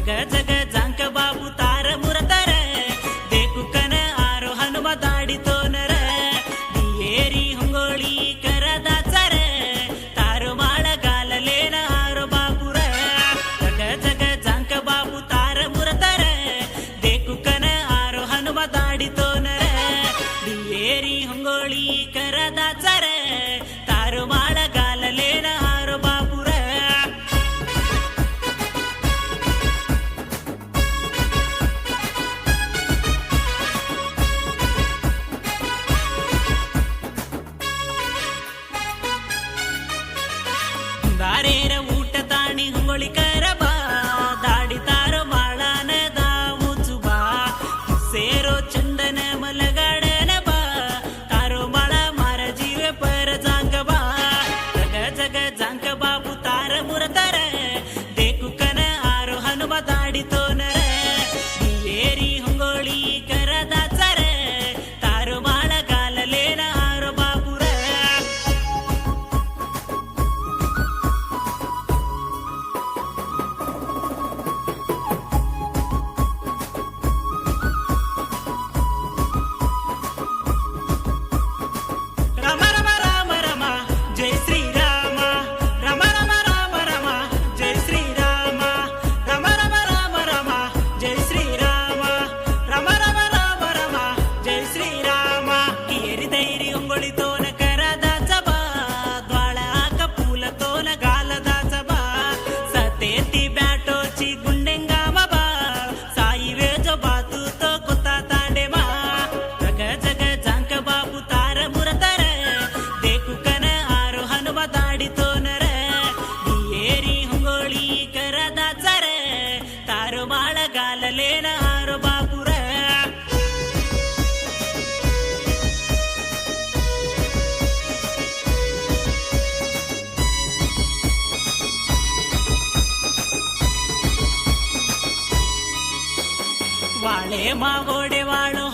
जग जग जांक बाबू तार मुरतर देखु कन आरो हनुमा दाडी तोनर दियेरी हुंगोळी करदा चर तारो माळ गाललेन आरो बापूर जग जग जांक बाबू तार मुरतर देखु कन आरो हनुमा दाडी तोनर दियेरी हुंगोळी करदा चर तारो माळ गाललेन आरो बापूर दारेर ऊट ताणी हुंगोळी करबा दाडी तारो माळान दावुचुबा सेरो चंदन मलगाडन बा तारो माळा मार जीव पर जांगबा जग जग जांक बाबू तार मुरतर देखु कन आरो हनुमा दाडी तोनर दियेरी हुंगोळी करदा चर तारो माळ गाललेन आरो बापूर राम राम राम राम जय श्री राम राम राम राम राम जय श्री राम राम राम राम राम जय श्री राम राम राम राम राम जय श्री राम कियरी दैरी उंगोळी तोन करदाचा बा द्वाळाक पूल तोन गालदाचा बा सतेती ब्याटोची गुंडेंगामा बा साई वेजो बातू तो कुता तांडे मा जग जग जांक बाबू तार मुरतर देखु कन आरो हनुमा दाडी तोनर दियेरी हुंगोळी करदा चर तारो माळ गाललेन आरो बापूर वाळे मागोडे वाळो